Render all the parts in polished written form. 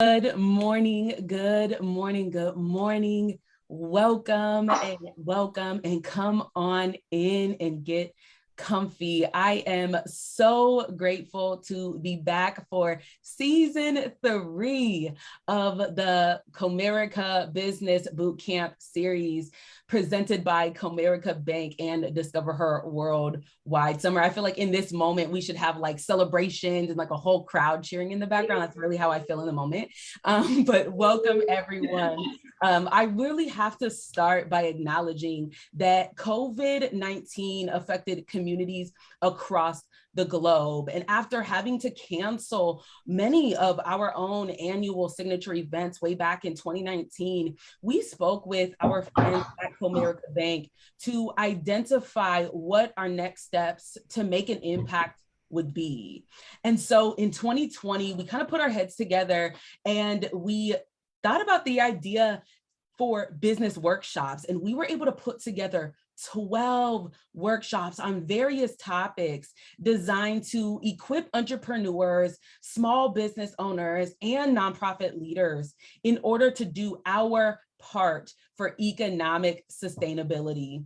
Good morning, good morning, good morning. Welcome and come on in and get comfy. I am so grateful to be back for season 3 of the Comerica Business Bootcamp series presented by Comerica Bank and DiscoverHer Worldwide. Summer, I feel like in this moment, we should have like celebrations and like a whole crowd cheering in the background. That's really how I feel in the moment. But welcome everyone. I really have to start by acknowledging that COVID-19 affected communities across the globe. And after having to cancel many of our own annual signature events way back in 2019, we spoke with our friends at Comerica Bank to identify what our next steps to make an impact would be. And so in 2020, we kind of put our heads together and we thought about the idea for business workshops, and we were able to put together 12 workshops on various topics designed to equip entrepreneurs, small business owners, and nonprofit leaders in order to do our part for economic sustainability.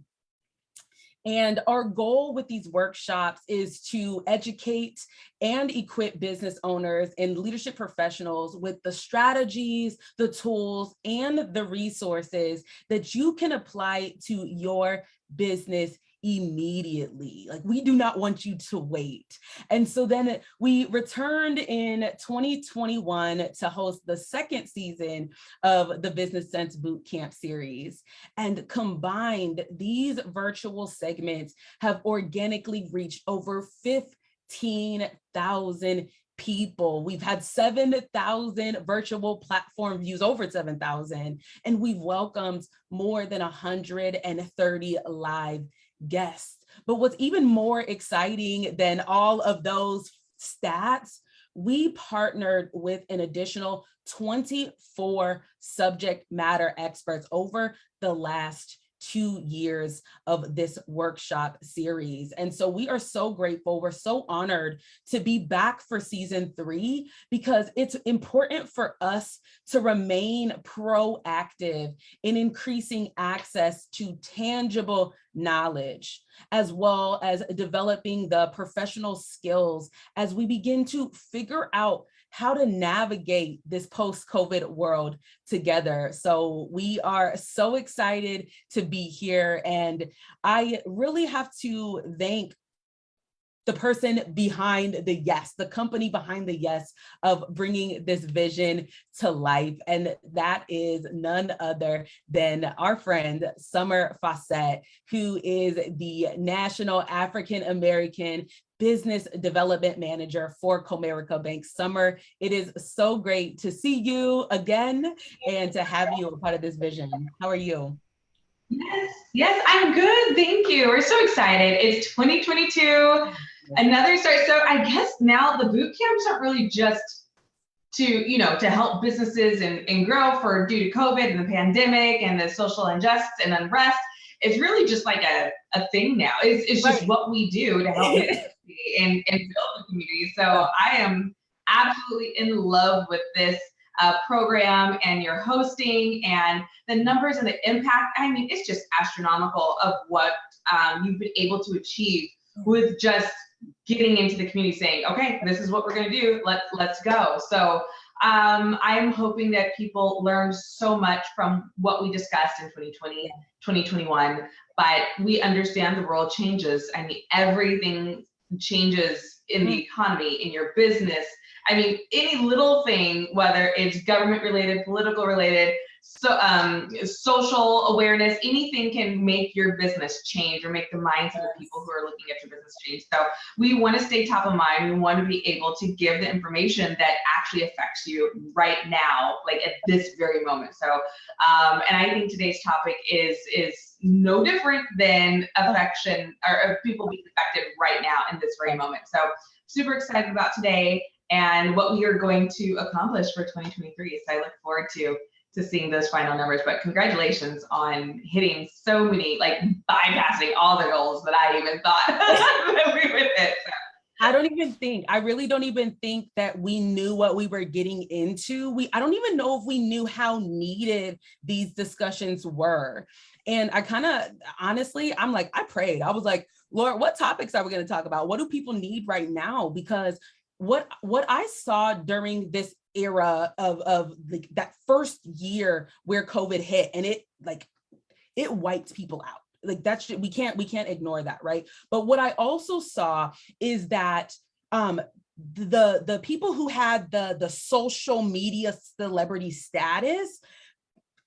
And our goal with these workshops is to educate and equip business owners and leadership professionals with the strategies, the tools, and the resources that you can apply to your business immediately. Like, we do not want you to wait. And so then we returned in 2021 to host the second season of the Business Sense Bootcamp series. And combined, these virtual segments have organically reached over 15,000 people. We've had 7,000 virtual platform views, over 7,000, and we've welcomed more than 130 live guests. But what's even more exciting than all of those stats, we partnered with an additional 24 subject matter experts over the last 2 years of this workshop series. And so we are so grateful. We're so honored to be back for season 3 because it's important for us to remain proactive in increasing access to tangible knowledge, as well as developing the professional skills as we begin to figure out how to navigate this post-COVID world together. So we are so excited to be here. And I really have to thank the person behind the yes, the company behind the yes of bringing this vision to life. And that is none other than our friend, Summer Fawcett, who is the National African American Business Development Manager for Comerica Bank. Summer, it is so great to see you again and to have you a part of this vision. How are you? Yes, I'm good. Thank you. We're so excited. It's 2022, another start. So I guess now the boot camps aren't really just to help businesses and grow due to COVID and the pandemic and the social injustice and unrest. It's really just like a thing now. It's just what we do to help and build the community. So I am absolutely in love with this program and your hosting and the numbers and the impact. I mean, it's just astronomical of what you've been able to achieve with just getting into the community saying, okay, this is what we're going to do. Let's go. So I'm hoping that people learn so much from what we discussed in 2020, 2021, but we understand the world changes. I mean, everything changes in the economy, in your business. I mean, any little thing, whether it's government related, political related, so social awareness, anything can make your business change or make the minds of the people who are looking at your business change. So we want to stay top of mind. We want to be able to give the information that actually affects you right now, like at this very moment. So, and I think today's topic is no different than affection or people being affected right now in this very moment. So super excited about today and what we are going to accomplish for 2023. So I look forward to seeing those final numbers, but congratulations on hitting so many, like bypassing all the goals that I even thought that we would hit. So I really don't even think that we knew what we were getting into. I don't even know if we knew how needed these discussions were. And I kind of, honestly, I prayed. I was like, Lord, what topics are we going to talk about? What do people need right now? Because what I saw during this era of that first year where COVID hit, and it wiped people out. Like we can't ignore that, right? But what I also saw is that the people who had the social media celebrity status,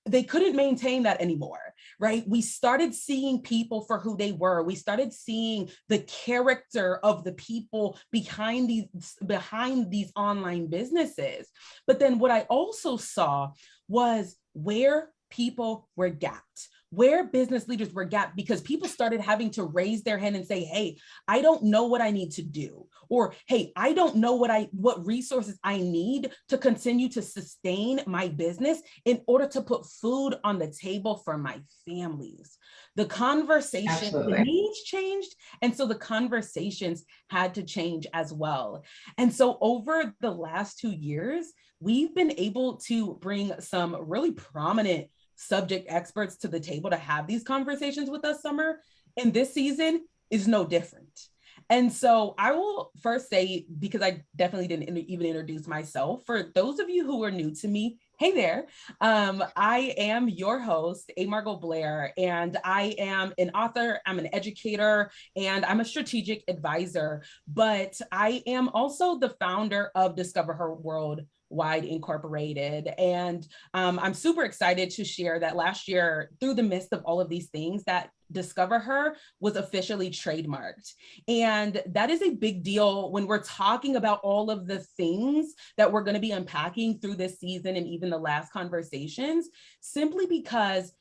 they couldn't maintain that anymore, right? We started seeing people for who they were. We started seeing the character of the people behind these online businesses. But then what I also saw was where people were gapped, where business leaders were gapped, because people started having to raise their hand and say, hey, I don't know what I need to do. Or, hey, I don't know what resources I need to continue to sustain my business in order to put food on the table for my families. The conversation, the needs changed. And so the conversations had to change as well. And so over the last 2 years, we've been able to bring some really prominent subject experts to the table to have these conversations with us, Summer. And this season is no different. And so I will first say, because I definitely didn't even introduce myself, for those of you who are new to me, hey there, I am your host, Margot Blair, and I am an author, I'm an educator, and I'm a strategic advisor, but I am also the founder of DiscoverHer Worldwide Incorporated. And I'm super excited to share that last year, through the midst of all of these things, that DiscoverHer was officially trademarked. And that is a big deal when we're talking about all of the things that we're going to be unpacking through this season and even the last conversations, simply because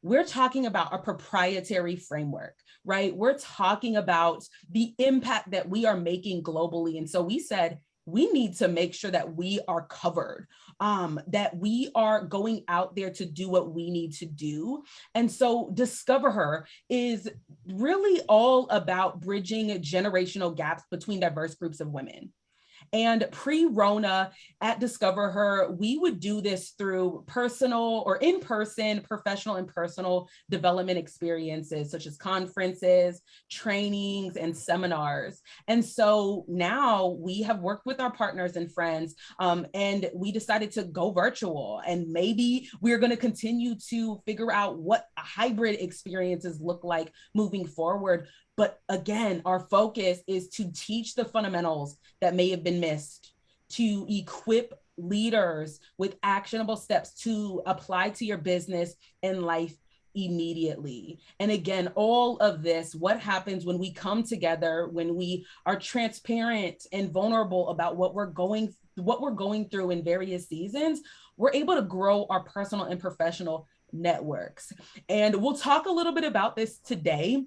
we're talking about a proprietary framework, right? We're talking about the impact that we are making globally. And so we said, we need to make sure that we are covered, that we are going out there to do what we need to do. And so DiscoverHer is really all about bridging generational gaps between diverse groups of women. And pre-Rona at DiscoverHer, we would do this through personal or in-person, professional and personal development experiences, such as conferences, trainings, and seminars. And so now we have worked with our partners and friends, and we decided to go virtual. And maybe we're going to continue to figure out what hybrid experiences look like moving forward. But again, our focus is to teach the fundamentals that may have been missed, to equip leaders with actionable steps to apply to your business and life immediately. And again, all of this, what happens when we come together, when we are transparent and vulnerable about what we're going through in various seasons, we're able to grow our personal and professional networks. And we'll talk a little bit about this today.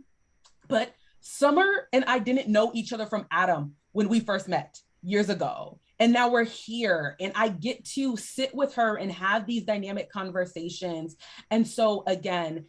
But Summer and I didn't know each other from Adam when we first met years ago. And now we're here and I get to sit with her and have these dynamic conversations. And so again,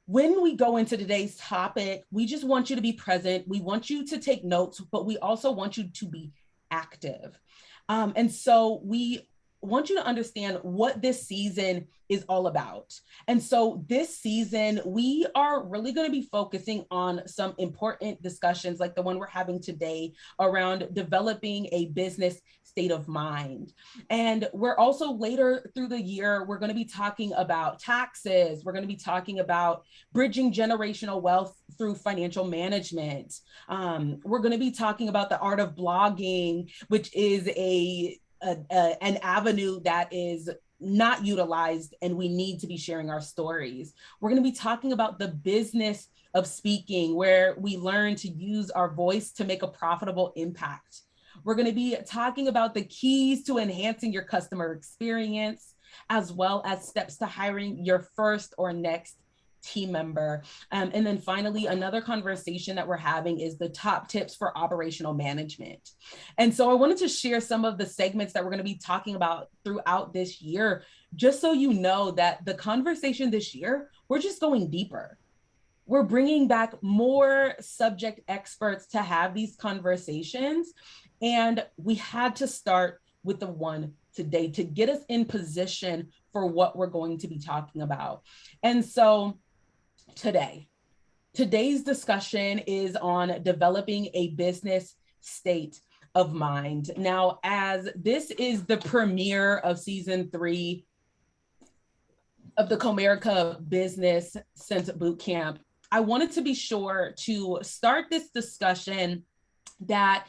when we go into today's topic, we just want you to be present. We want you to take notes, but we also want you to be active. And so we want you to understand what this season is all about. And so this season, we are really going to be focusing on some important discussions like the one we're having today around developing a business state of mind. And we're also later through the year, we're going to be talking about taxes. We're going to be talking about bridging generational wealth through financial management. We're going to be talking about the art of blogging, which is an avenue that is not utilized, and we need to be sharing our stories. We're going to be talking about the business of speaking, where we learn to use our voice to make a profitable impact. We're going to be talking about the keys to enhancing your customer experience, as well as steps to hiring your first or next team member. And then finally, another conversation that we're having is the top tips for operational management. And so I wanted to share some of the segments that we're going to be talking about throughout this year, just so you know that the conversation this year, we're just going deeper. we're bringing back more subject experts to have these conversations. And we had to start with the one today to get us in position for what we're going to be talking about. And so today's discussion is on developing a business state of mind. Now, as this is the premiere of season 3 of the Comerica Business Bootcamp, I wanted to be sure to start with the discussion that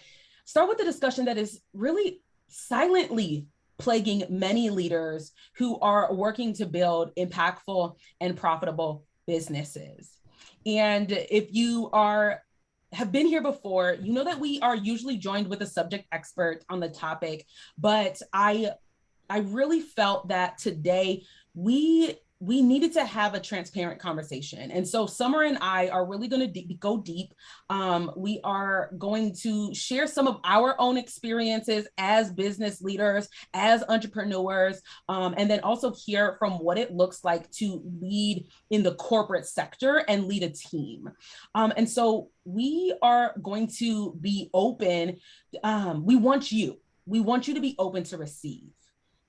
is really silently plaguing many leaders who are working to build impactful and profitable businesses. And if you have been here before, you know that we are usually joined with a subject expert on the topic, but I really felt that today we needed to have a transparent conversation. And so Summer and I are really going to go deep. We are going to share some of our own experiences as business leaders, as entrepreneurs, and then also hear from what it looks like to lead in the corporate sector and lead a team. And so we are going to be open. We want you to be open to receive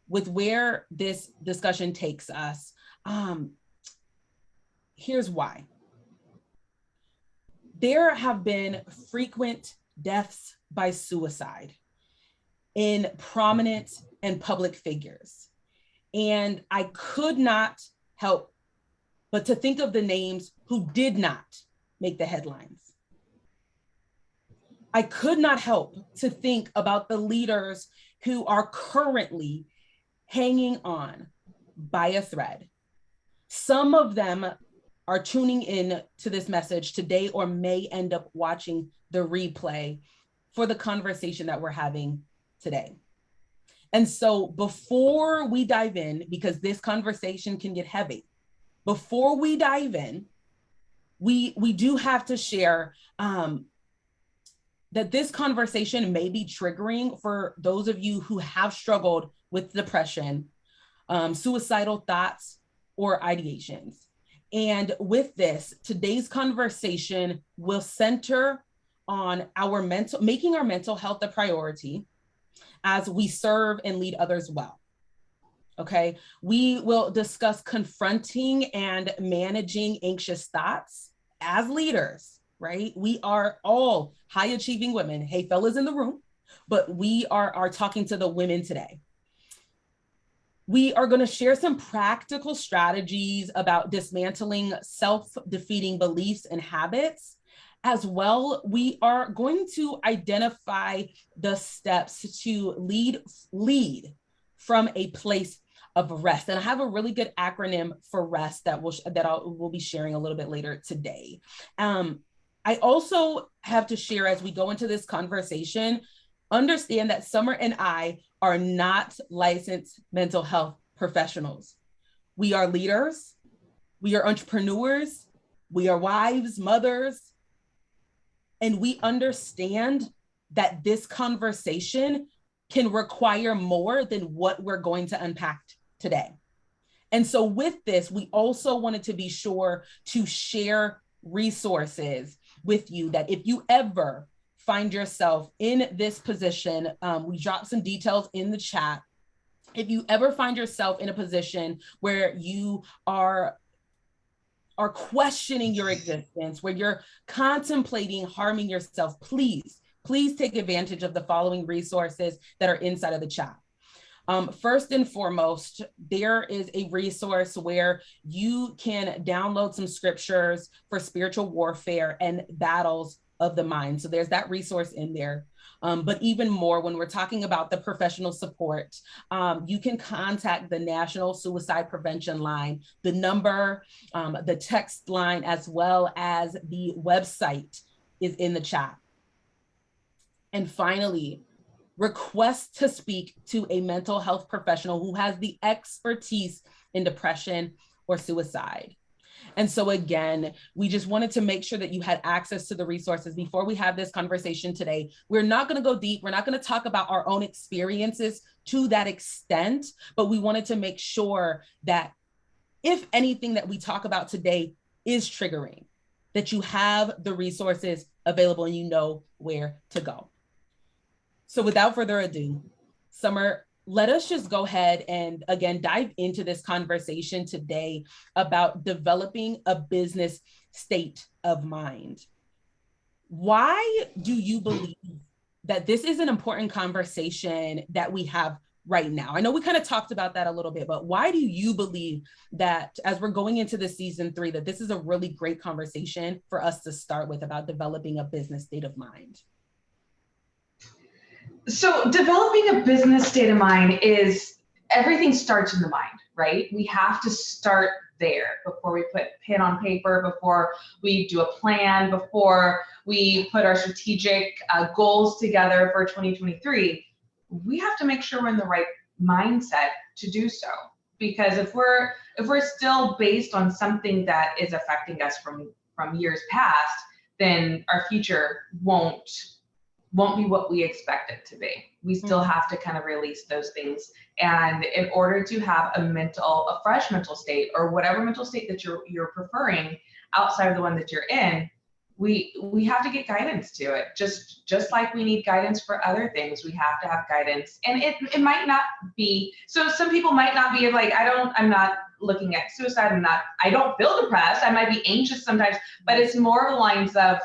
with where this discussion takes us. Here's why. There have been frequent deaths by suicide in prominent and public figures. And I could not help but to think of the names who did not make the headlines. I could not help to think about the leaders who are currently hanging on by a thread. Some of them are tuning in to this message today or may end up watching the replay for the conversation that we're having today. And so before we dive in, because this conversation can get heavy, before we dive in, we do have to share that this conversation may be triggering for those of you who have struggled with depression, suicidal thoughts, or ideations. And with this, today's conversation will center on making our mental health a priority as we serve and lead others well. Okay, we will discuss confronting and managing anxious thoughts as leaders, right? We are all high achieving women. Hey, fellas in the room, but we are talking to the women today. We are going to share some practical strategies about dismantling self-defeating beliefs and habits. As well, we are going to identify the steps to lead from a place of rest. And I have a really good acronym for REST that we'll be sharing a little bit later today. I also have to share, as we go into this conversation, understand that Summer and I are not licensed mental health professionals. We are leaders, we are entrepreneurs, we are wives, mothers, and we understand that this conversation can require more than what we're going to unpack today. And so with this, we also wanted to be sure to share resources with you that if you ever find yourself in this position, we dropped some details in the chat. If you ever find yourself in a position where you are questioning your existence, where you're contemplating harming yourself, please take advantage of the following resources that are inside of the chat. First and foremost, there is a resource where you can download some scriptures for spiritual warfare and battles of the mind. So there's that resource in there. But even more, when we're talking about the professional support, you can contact the National Suicide Prevention Line, the number, the text line, as well as the website is in the chat. And finally, request to speak to a mental health professional who has the expertise in depression or suicide. And so again, we just wanted to make sure that you had access to the resources before we have this conversation today. We're not going to go deep. We're not going to talk about our own experiences to that extent, but we wanted to make sure that if anything that we talk about today is triggering, that you have the resources available and you know where to go. So without further ado, Summer, let us just go ahead and again, dive into this conversation today about developing a business state of mind. Why do you believe that this is an important conversation that we have right now? I know we kind of talked about that a little bit, but why do you believe that as we're going into the season 3, that this is a really great conversation for us to start with about developing a business state of mind? So developing a business state of mind is everything starts in the mind, right? We have to start there before we put pen on paper, before we do a plan, before we put our strategic goals together for 2023. We have to make sure we're in the right mindset to do so. Because if we're still based on something that is affecting us from years past, then our future won't be what we expect it to be. We still have to kind of release those things. And in order to have a fresh mental state, or whatever mental state that you're preferring outside of the one that you're in, we have to get guidance to it. Just like we need guidance for other things, we have to have guidance. And it might not be, so some people might not be like, I'm not looking at suicide. I don't feel depressed. I might be anxious sometimes, but it's more of the lines of,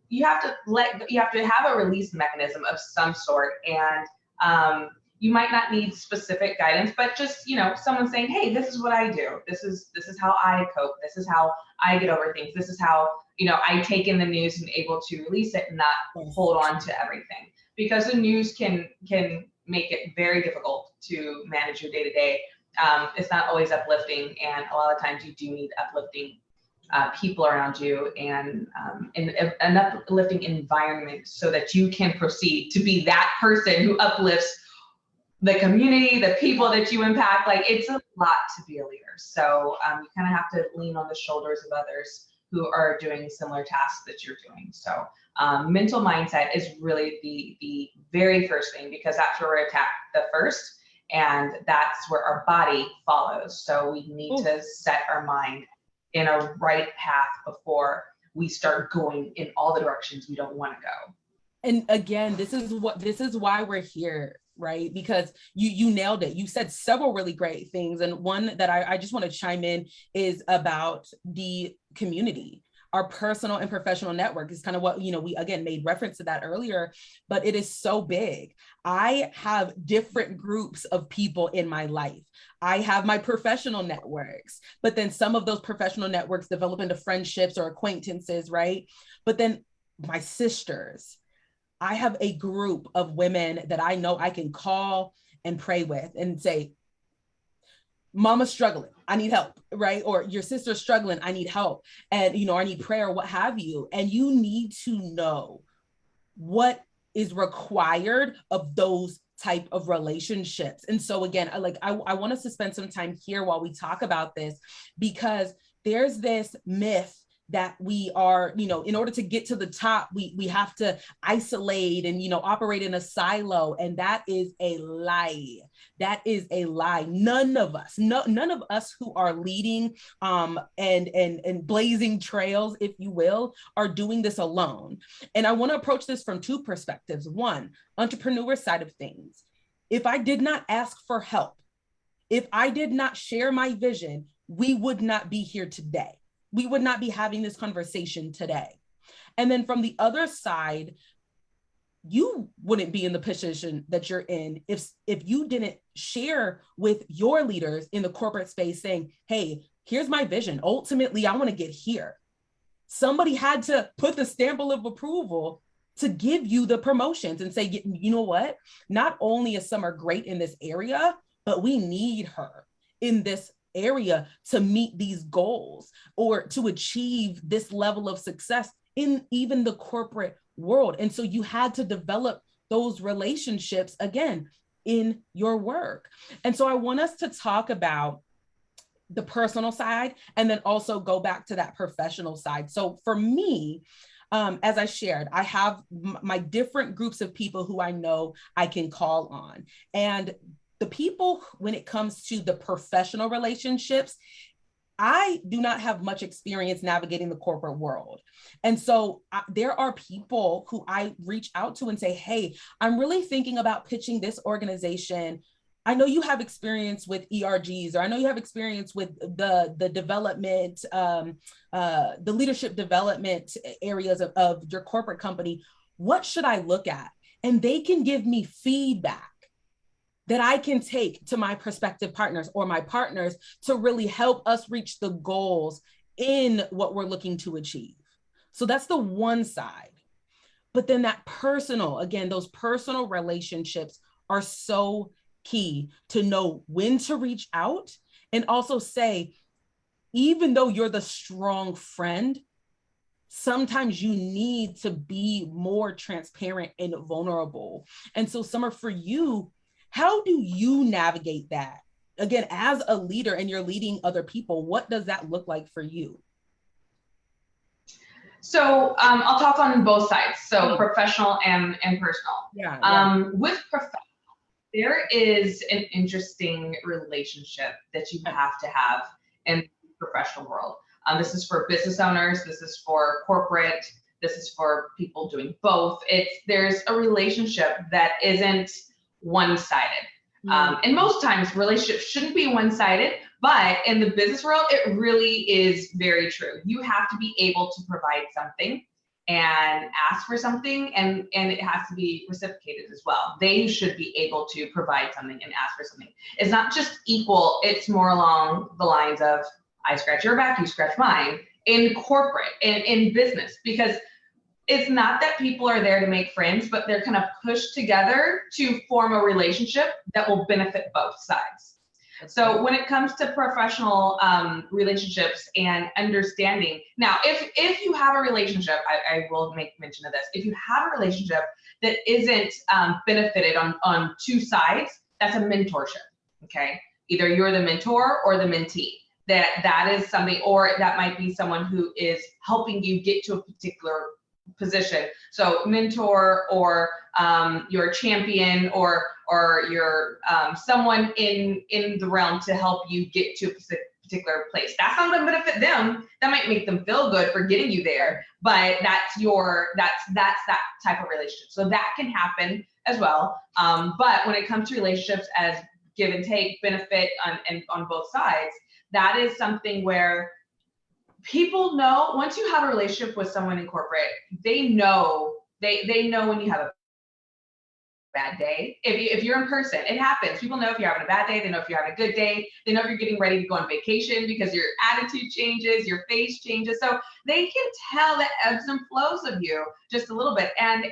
you have to have a release mechanism of some sort. And you might not need specific guidance, but just, someone saying, hey, this is what I do. This is how I cope. This is how I get over things. This is how, I take in the news and able to release it and not hold on to everything, because the news can make it very difficult to manage your day to day. It's not always uplifting. And a lot of times you do need uplifting people around you and an uplifting environment so that you can proceed to be that person who uplifts the community, the people that you impact. Like, it's a lot to be a leader. So you kind of have to lean on the shoulders of others who are doing similar tasks that you're doing. So mental mindset is really the very first thing, because that's where we're attacked the first, and that's where our body follows. So we need to set our mind in a right path before we start going in all the directions we don't want to go. And again, this is why we're here, right? Because you nailed it. You said several really great things. And one that I just want to chime in is about the community. Our personal and professional network is kind of what, we again made reference to that earlier, but it is so big. I have different groups of people in my life. I have my professional networks, but then some of those professional networks develop into friendships or acquaintances, right? But then my sisters, I have a group of women that I know I can call and pray with and say, Mama's struggling, I need help, right? Or your sister's struggling, I need help. And, I need prayer, what have you. And you need to know what is required of those type of relationships. And so again, I want us to spend some time here while we talk about this, because there's this myth that we are, in order to get to the top, we have to isolate and, operate in a silo. And that is a lie. That is a lie. None of us who are leading and blazing trails, if you will, are doing this alone. And I want to approach this from two perspectives. One, entrepreneur side of things. If I did not ask for help, if I did not share my vision, we would not be here today. We would not be having this conversation today. And then from the other side, you wouldn't be in the position that you're in if you didn't share with your leaders in the corporate space saying, hey, here's my vision. Ultimately, I want to get here. Somebody had to put the stamp of approval to give you the promotions and say, you know what? Not only is Summer great in this area, but we need her in this area to meet these goals or to achieve this level of success in even the corporate world. And so you had to develop those relationships again in your work. And so I want us to talk about the personal side and then also go back to that professional side. So for me, as I shared, I have my different groups of people who I know I can call on. And the people, when it comes to the professional relationships, I do not have much experience navigating the corporate world. And so there are people who I reach out to and say, hey, I'm really thinking about pitching this organization. I know you have experience with ERGs, or I know you have experience with the development, the leadership development areas of your corporate company. What should I look at? And they can give me feedback that I can take to my prospective partners or my partners to really help us reach the goals in what we're looking to achieve. So that's the one side. But then that personal, again, those personal relationships are so key to know when to reach out, and also say, even though you're the strong friend, sometimes you need to be more transparent and vulnerable. And so, Summer, for you, how do you navigate that? Again, as a leader and you're leading other people, what does that look like for you? So I'll talk on both sides. So professional and personal. Yeah. With professional, there is an interesting relationship that you have to have in the professional world. This is for business owners. This is for corporate. This is for people doing both. There's a relationship that isn't one-sided. And most times relationships shouldn't be one-sided, but in the business world, it really is very true. You have to be able to provide something and ask for something, and it has to be reciprocated as well. They should be able to provide something and ask for something. It's not just equal, it's more along the lines of I scratch your back, you scratch mine in corporate, in business, because it's not that people are there to make friends, but they're kind of pushed together to form a relationship that will benefit both sides. So when it comes to professional relationships and understanding, now, if you have a relationship, I will make mention of this. If you have a relationship that isn't benefited on two sides, that's a mentorship, okay? Either you're the mentor or the mentee. That is something, or that might be someone who is helping you get to a particular position. So mentor, or your champion, or you're someone in the realm to help you get to a particular place. That's not going to benefit them. That might make them feel good for getting you there, but that's that type of relationship. So that can happen as well. But when it comes to relationships as give and take, benefit on both sides, that is something where people know, once you have a relationship with someone in corporate, they know when you have a bad day. If you're in person, it happens. People know if you're having a bad day, they know if you're having a good day, they know if you're getting ready to go on vacation, because your attitude changes, your face changes. So they can tell the ebbs and flows of you just a little bit. And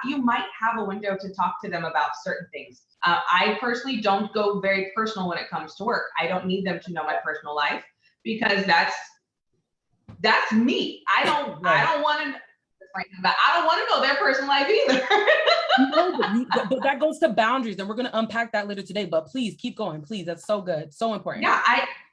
you might have a window to talk to them about certain things. I personally don't go very personal when it comes to work. I don't need them to know my personal life, because that's me. I don't want to. But I don't want to know their personal life either. No, but that goes to boundaries, and we're going to unpack that later today. But please keep going, please. That's so good, so important. Yeah,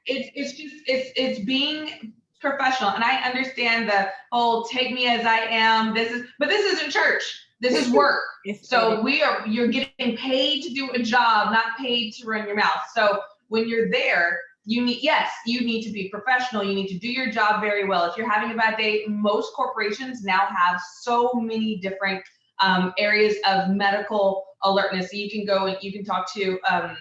it's being professional, and I understand the whole take me as I am. But this isn't church. This is work. So you're getting paid to do a job, not paid to run your mouth. So when you're there, you need to be professional. You need to do your job very well. If you're having a bad day, most corporations now have so many different areas of medical alertness. So you can go and you can talk to, I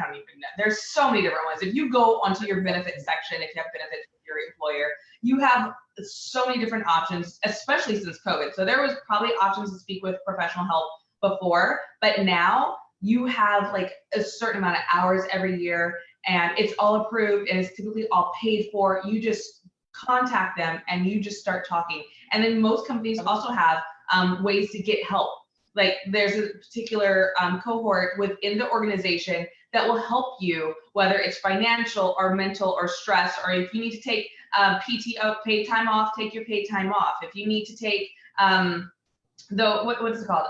don't even know. There's so many different ones. If you go onto your benefits section, if you have benefits with your employer, you have so many different options, especially since COVID. So there was probably options to speak with professional help before, but now you have like a certain amount of hours every year, and it's all approved, and it's typically all paid for. You just contact them and you just start talking. And then most companies also have ways to get help. Like there's a particular cohort within the organization that will help you, whether it's financial or mental or stress, or if you need to take PTO, paid time off, take your paid time off. If you need to take what is it called?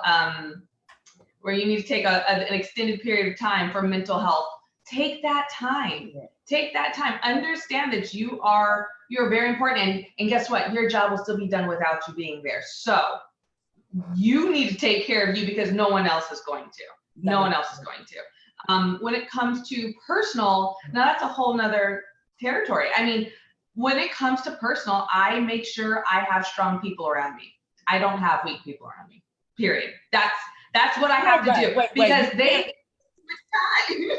Where you need to take an extended period of time for mental health. Take that time. Take that time. Understand that you're very important, and guess what? Your job will still be done without you being there. So you need to take care of you, because no one else is going to. No one else is going to. When it comes to personal, now that's a whole nother territory. I mean, when it comes to personal, I make sure I have strong people around me. I don't have weak people around me, period. That's what I have to do, because they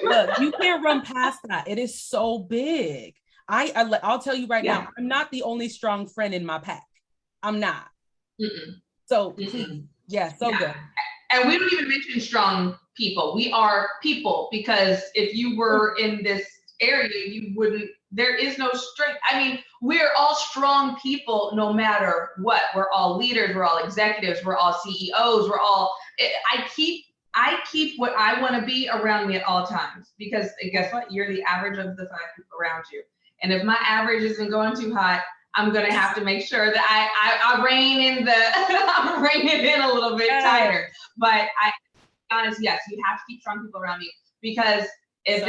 look, you can't run past that. It is so big. I'll tell you right now, I'm not the only strong friend in my pack. I'm not. So please, good. And we don't even mention strong people. We are people, because if you were in this area, you wouldn't, there is no strength. I mean, we're all strong people no matter what. We're all leaders, we're all executives, we're all CEOs, we're all, I keep what I want to be around me at all times, because guess what? You're the average of the 5 people around you. And if my average isn't going too hot, I'm going to have to make sure that I rein in the, I'm reining it in a little bit tighter. But honest, yes, you have to keep strong people around me, because if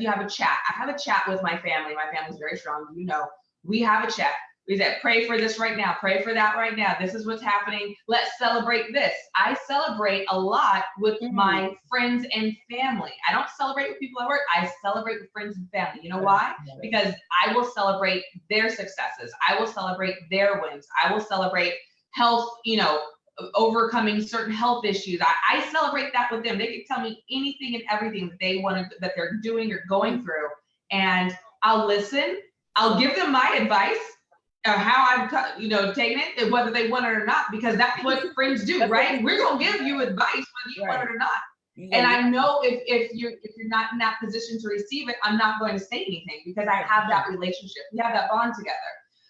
you have a chat, I have a chat with my family. My family's very strong. You know, we have a chat. We said, pray for this right now, pray for that right now. This is what's happening. Let's celebrate this. I celebrate a lot with my friends and family. I don't celebrate with people at work. I celebrate with friends and family. You know why? Because I will celebrate their successes. I will celebrate their wins. I will celebrate health, overcoming certain health issues. I celebrate that with them. They can tell me anything and everything that they want to, that they're doing or going through. And I'll listen. I'll give them my advice, or how I've taken it, and whether they want it or not, because that's what friends do, right? We're gonna give you advice whether you want it or not. And I know if you're not in that position to receive it, I'm not going to say anything, because I have that relationship. We have that bond together.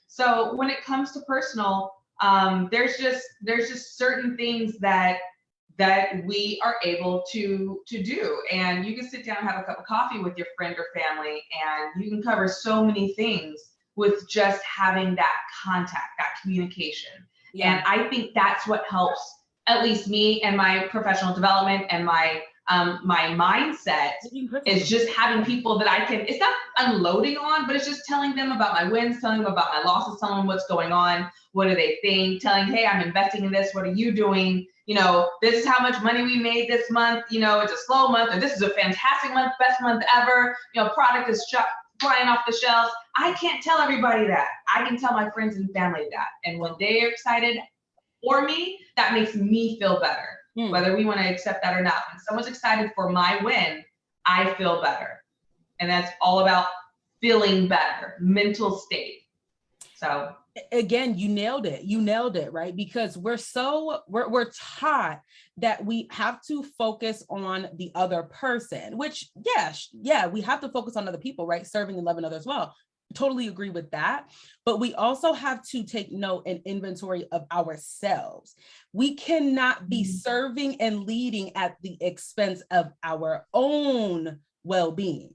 So when it comes to personal, there's just certain things that we are able to do. And you can sit down and have a cup of coffee with your friend or family, and you can cover so many things with just having that contact, that communication. And I think that's what helps, at least me and my professional development and my mindset, is just having people that I can, it's not unloading on, but it's just telling them about my wins, telling them about my losses, telling them what's going on, what do they think, telling, hey, I'm investing in this, what are you doing? This is how much money we made this month, it's a slow month, or this is a fantastic month, best month ever, product is flying off the shelves. I can't tell everybody that. I can tell my friends and family that. And when they're excited for me, that makes me feel better, whether we want to accept that or not. When someone's excited for my win, I feel better. And that's all about feeling better, mental state. So again, you nailed it, right? Because we're taught that we have to focus on the other person, which we have to focus on other people, right? Serving and loving others well. Totally agree with that. But we also have to take note and inventory of ourselves. We cannot be serving and leading at the expense of our own well-being.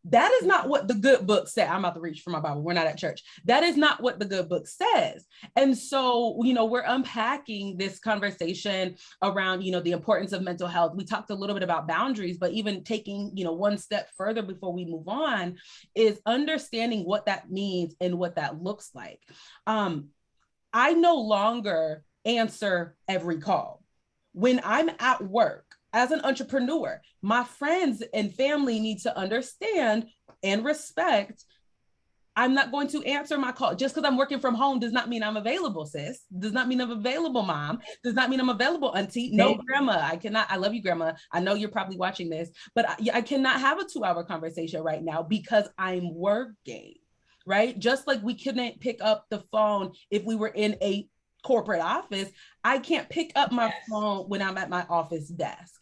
That is not what the good book said. I'm about to reach for my Bible. We're not at church. That is not what the good book says. And so, we're unpacking this conversation around, the importance of mental health. We talked a little bit about boundaries, but even taking, one step further before we move on is understanding what that means and what that looks like. I no longer answer every call. When I'm at work, as an entrepreneur, my friends and family need to understand and respect. I'm not going to answer my call. Just because I'm working from home does not mean I'm available, sis. Does not mean I'm available, mom. Does not mean I'm available, auntie. No, grandma, I love you, grandma. I know you're probably watching this, but I cannot have a 2-hour conversation right now because I'm working, right? Just like we couldn't pick up the phone if we were in a corporate office. I can't pick up my phone when I'm at my office desk.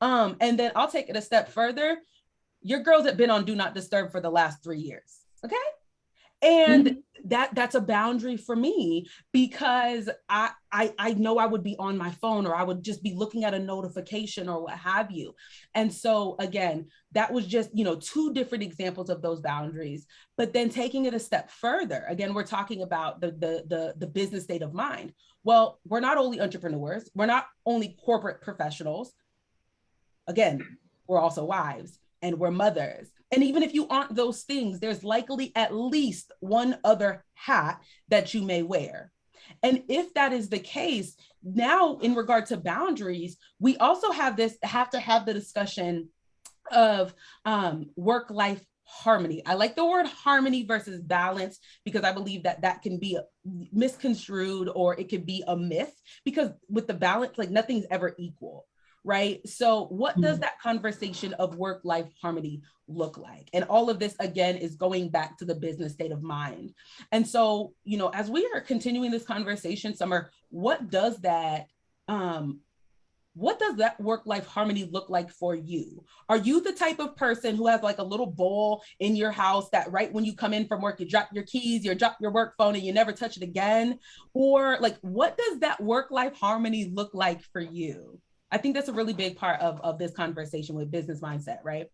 And then I'll take it a step further. Your girls have been on Do Not Disturb for the last 3 years. Okay. And that's a boundary for me, because I know I would be on my phone, or I would just be looking at a notification or what have you. And so again, that was just, 2 different examples of those boundaries. But then taking it a step further, again, we're talking about the business state of mind. Well, we're not only entrepreneurs, we're not only corporate professionals. Again, we're also wives, and we're mothers. And even if you aren't those things, there's likely at least one other hat that you may wear. And if that is the case, now in regard to boundaries, we also have to have the discussion of work-life harmony. I like the word harmony versus balance, because I believe that that can be misconstrued, or it could be a myth, because with the balance, like nothing's ever equal, right? So what does that conversation of work-life harmony look like? And all of this, again, is going back to the business state of mind. And so, you know, as we are continuing this conversation, Summer, what does that work-life harmony look like for you? Are you the type of person who has like a little bowl in your house that right when you come in from work, you drop your keys, you drop your work phone, and you never touch it again? Or like, what does that work-life harmony look like for you? I think that's a really big part of this conversation with business mindset, right?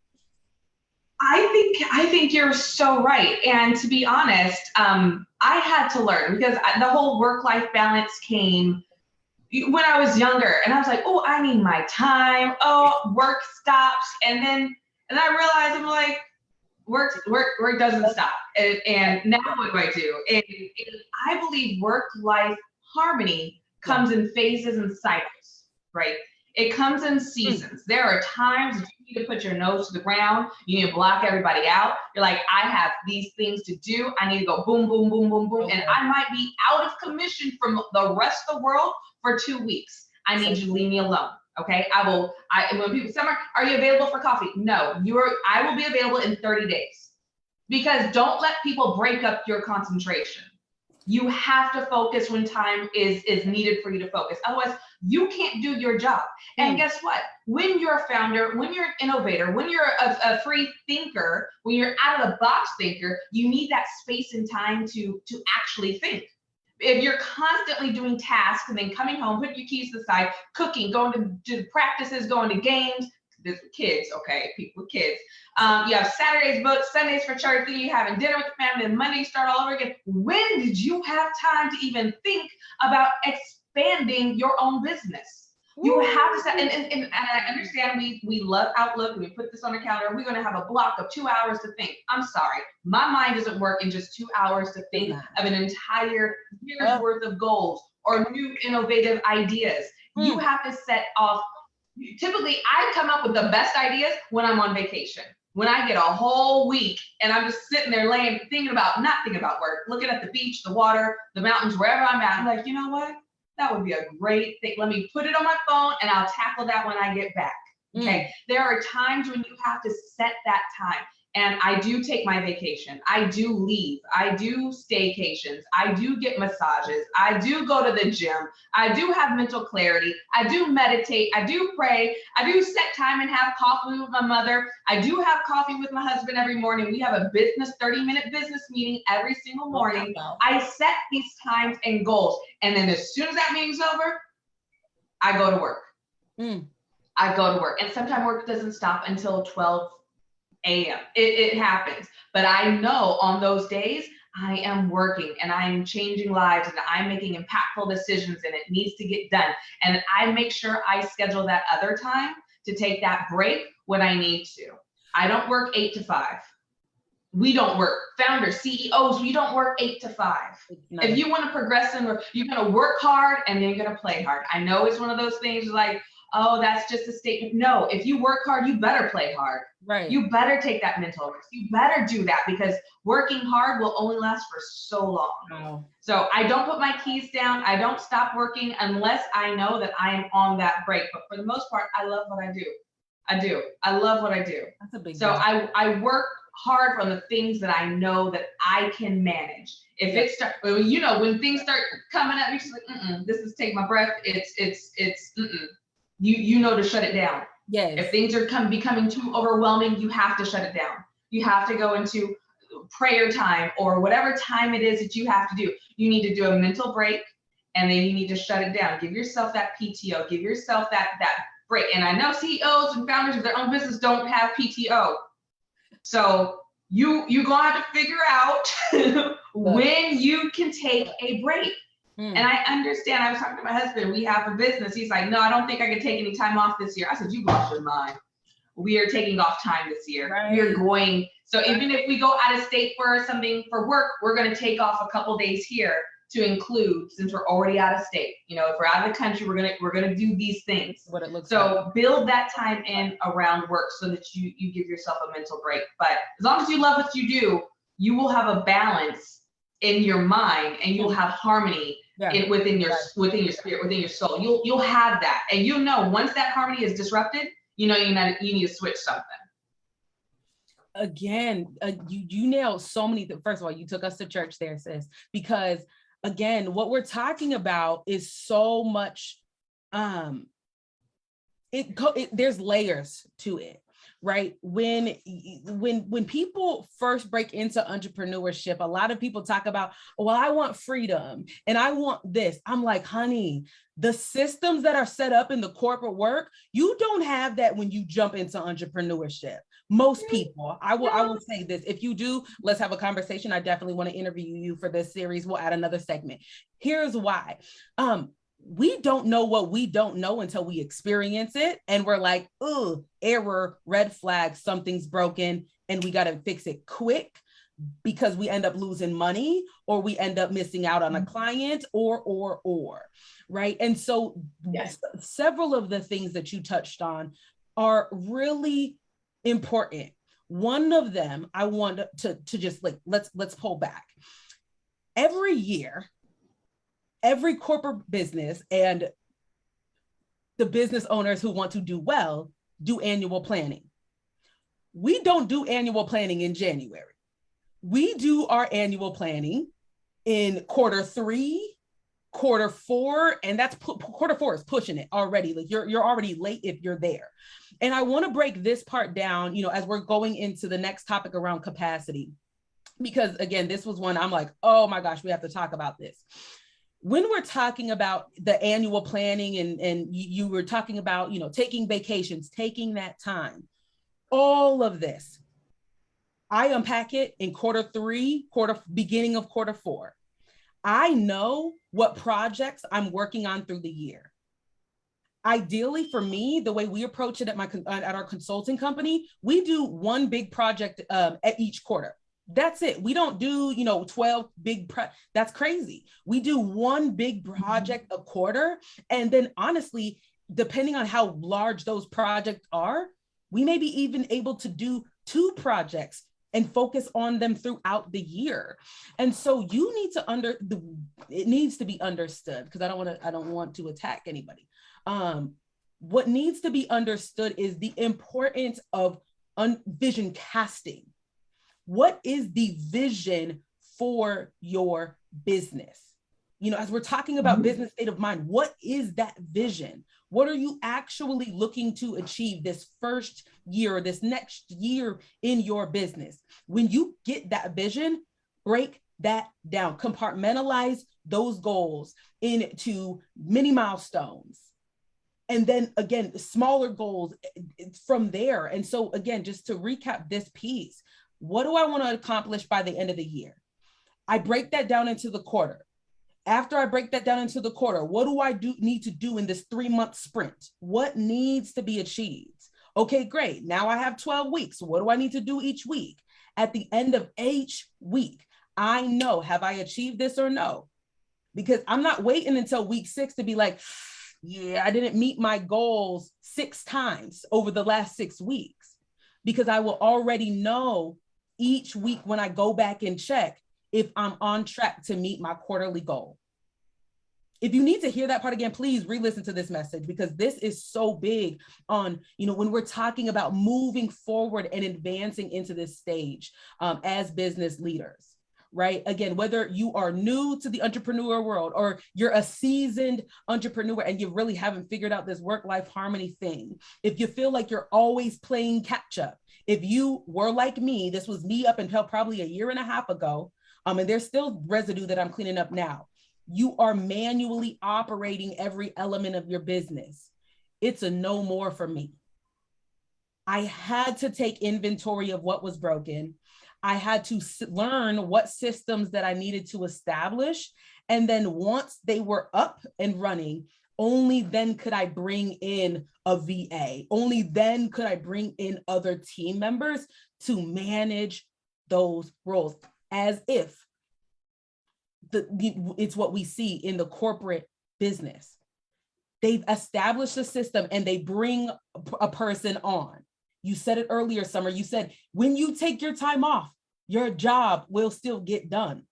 I think you're so right. And to be honest, I had to learn, because the whole work-life balance came when I was younger, and I was like, oh, I need my time. Oh, work stops. And I realized, I'm like, work doesn't stop. And now what do I do? And I believe work-life harmony comes in phases and cycles, right? It comes in seasons. There are times that you need to put your nose to the ground. You need to block everybody out. You're like, I have these things to do. I need to go boom, boom, boom, boom, boom. And I might be out of commission from the rest of the world for 2 weeks. I need you to leave me alone. Okay. When people say, are you available for coffee? No, I will be available in 30 days, because don't let people break up your concentration. You have to focus when time is needed for you to focus. Otherwise, you can't do your job. And guess what? When you're a founder, when you're an innovator, when you're a free thinker, when you're out of the box thinker, you need that space and time to actually think. If you're constantly doing tasks and then coming home, putting your keys to the side, cooking, going to practices, going to games, this with kids, okay, people with kids. You have Saturdays booked, Sundays for church, then you're having dinner with the family, and Monday you start all over again. When did you have time to even think about expanding your own business? You have to set, and I understand we love Outlook, and we put this on a calendar, we're gonna have a block of 2 hours to think. I'm sorry, my mind doesn't work in just 2 hours to think of an entire year's worth of goals or new innovative ideas. You have to set off. Typically, I come up with the best ideas when I'm on vacation. When I get a whole week and I'm just sitting there not thinking about work, looking at the beach, the water, the mountains, wherever I'm at, I'm like, you know what? That would be a great thing. Let me put it on my phone and I'll tackle that when I get back. Okay. There are times when you have to set that time. And I do take my vacation. I do leave. I do staycations. I do get massages. I do go to the gym. I do have mental clarity. I do meditate. I do pray. I do set time and have coffee with my mother. I do have coffee with my husband every morning. We have a 30-minute business meeting every single morning. I set these times and goals. And then as soon as that meeting's over, I go to work. I go to work. And sometimes work doesn't stop until 12 a.m. It happens. But I know on those days, I am working and I'm changing lives and I'm making impactful decisions, and it needs to get done. And I make sure I schedule that other time to take that break when I need to. I don't work 8 to 5. We don't work. Founders, CEOs, we don't work 8 to 5. If you want to progress you're going to work hard and then you're going to play hard. I know it's one of those things like, oh, that's just a statement. No, if you work hard, you better play hard. Right. You better take that mental risk. You better do that, because working hard will only last for so long. Wow. So I don't put my keys down. I don't stop working unless I know that I am on that break. But for the most part, I love what I do. I love what I do. That's a big deal. I work hard on the things that I know that I can manage. If it starts, when things start coming up, you're just like, this is take my breath. You know to shut it down. Yes. If things are becoming too overwhelming, you have to shut it down. You have to go into prayer time or whatever time it is that you have to do. You need to do a mental break, and then you need to shut it down. Give yourself that PTO. Give yourself that break. And I know CEOs and founders of their own business don't have PTO. So you're gonna have to figure out when you can take a break. And I understand. I was talking to my husband. We have a business. He's like, no, I don't think I can take any time off this year. I said, you lost your mind. We are taking off time this year. Right. We're going. So even if we go out of state for something for work, we're going to take off a couple days here. to include, since we're already out of state, you know, if we're out of the country, we're gonna do these things. What it looks So like. build that time in around work so that you give yourself a mental break. But as long as you love what you do, you will have a balance in your mind, and you'll have harmony within your spirit, within your soul. You'll have that, and you'll know once that harmony is disrupted, you know you need to switch something. Again, you nailed so many things. First of all, you took us to church there, sis, because again, what we're talking about is so much, there's layers to it, right? When people first break into entrepreneurship, a lot of people talk about, well, I want freedom and I want this. I'm like, honey, the systems that are set up in the corporate work, you don't have that when you jump into entrepreneurship. Most people, I will say this, if you do, let's have a conversation. I definitely want to interview you for this series. We'll add another segment. Here's why. We don't know what we don't know until we experience it. And we're like, oh, error, red flag, something's broken, and we got to fix it quick, because we end up losing money, or we end up missing out on a client, or, right? And so several of the things that you touched on are really important. One of them I want to just like, let's pull back. Every year, every corporate business and the business owners who want to do well do annual planning. We don't do annual planning in January. We do our annual planning in quarter 3, quarter 4, and that's quarter 4 is pushing it already. Like you're already late if you're there. And I want to break this part down, you know, as we're going into the next topic around capacity, because again, this was one I'm like, oh my gosh, we have to talk about this. When we're talking about the annual planning and you were talking about, you know, taking vacations, taking that time, all of this, I unpack it in quarter 3, beginning of quarter 4. I know what projects I'm working on through the year. Ideally for me, the way we approach it at our consulting company, we do one big project at each quarter. That's it. We don't do, 12 big, that's crazy. We do one big project a quarter. And then honestly, depending on how large those projects are, we may be even able to do 2 projects and focus on them throughout the year. And so you need to it needs to be understood, because I don't want to attack anybody. What needs to be understood is the importance of vision casting. What is the vision for your business? As we're talking about business state of mind, what is that vision? What are you actually looking to achieve this first year, this next year in your business? When you get that vision, break that down, compartmentalize those goals into mini milestones. And then again, smaller goals from there. And so again, just to recap this piece, what do I want to accomplish by the end of the year? I break that down into the quarter. After I break that down into the quarter, what do I need to do in this 3-month sprint? What needs to be achieved? Okay, great. Now I have 12 weeks. What do I need to do each week? At the end of each week, I know, have I achieved this or no? Because I'm not waiting until week 6 to be like, yeah, I didn't meet my goals 6 times over the last 6 weeks, because I will already know each week when I go back and check if I'm on track to meet my quarterly goal. If you need to hear that part again, please re-listen to this message, because this is so big on, when we're talking about moving forward and advancing into this stage as business leaders, right? Again, whether you are new to the entrepreneur world or you're a seasoned entrepreneur and you really haven't figured out this work-life harmony thing, if you feel like you're always playing catch up, if you were like me, this was me up until probably a year and a half ago, and there's still residue that I'm cleaning up now. You are manually operating every element of your business. It's a no more for me. I had to take inventory of what was broken. I had to learn what systems that I needed to establish. And then once they were up and running, only then could I bring in a VA. Only then could I bring in other team members to manage those roles, as if it's what we see in the corporate business. They've established a system and they bring a person on. You said it earlier, Summer. You said, when you take your time off, your job will still get done.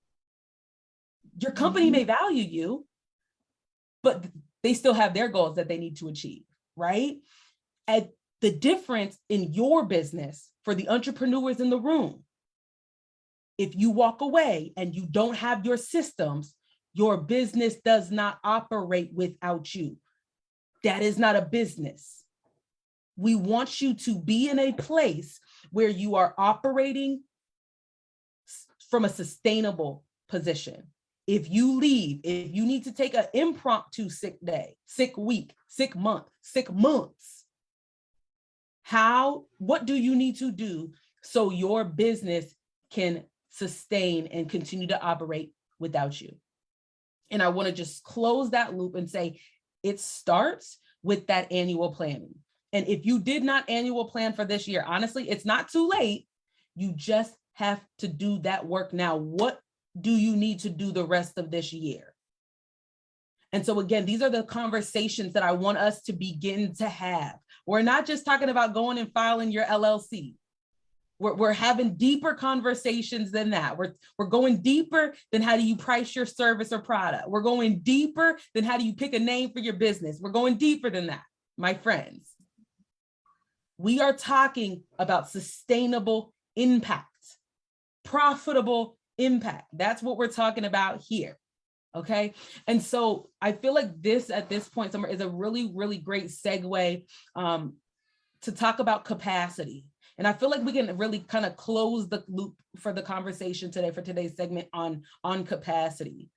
Your company may value you, but they still have their goals that they need to achieve, right? And the difference in your business for the entrepreneurs in the room, if you walk away and you don't have your systems, your business does not operate without you. That is not a business. We want you to be in a place where you are operating from a sustainable position. If you leave, if you need to take an impromptu sick day, sick week, sick month, sick months, what do you need to do so your business can sustain and continue to operate without you? And I want to just close that loop and say, it starts with that annual planning. And if you did not annual plan for this year, honestly, it's not too late. You just have to do that work now. What do you need to do the rest of this year? And so again, these are the conversations that I want us to begin to have. We're not just talking about going and filing your LLC. We're having deeper conversations than that. We're going deeper than how do you price your service or product. We're going deeper than how do you pick a name for your business. We're going deeper than that, my friends. We are talking about sustainable impact, profitable impact. That's what we're talking about here. Okay. And so I feel like this at this point, Summer, is a really, really great segue to talk about capacity. And I feel like we can really kind of close the loop for the conversation today, for today's segment on capacity.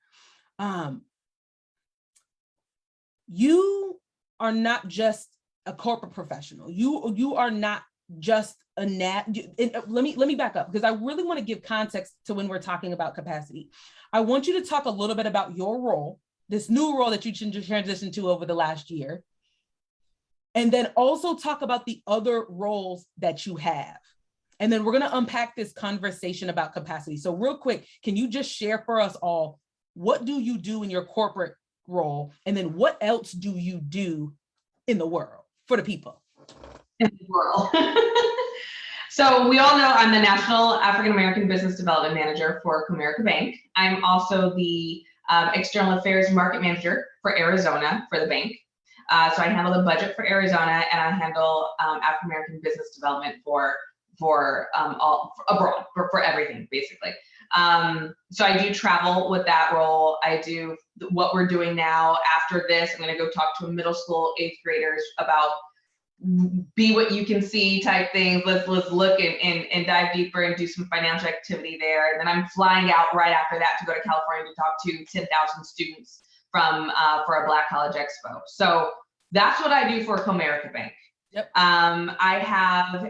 You are not just a corporate professional. You are not just let me back up, because I really want to give context to when we're talking about capacity. I want you to talk a little bit about your role, this new role that you transitioned to over the last year. And then also talk about the other roles that you have. And then we're going to unpack this conversation about capacity. So real quick, can you just share for us all, what do you do in your corporate role? And then what else do you do in the world for the people? In the world. So we all know I'm the National African American Business Development Manager for Comerica Bank. I'm also the External Affairs Market Manager for Arizona for the bank. So I handle the budget for Arizona, and I handle African American business development for abroad, for everything, basically. So I do travel with that role. I do what we're doing now. After this, I'm going to go talk to middle school 8th graders about be what you can see type things. Let's look and dive deeper and do some financial activity there. And then I'm flying out right after that to go to California to talk to 10,000 students from for a Black College Expo. So that's what I do for Comerica Bank. Yep. I have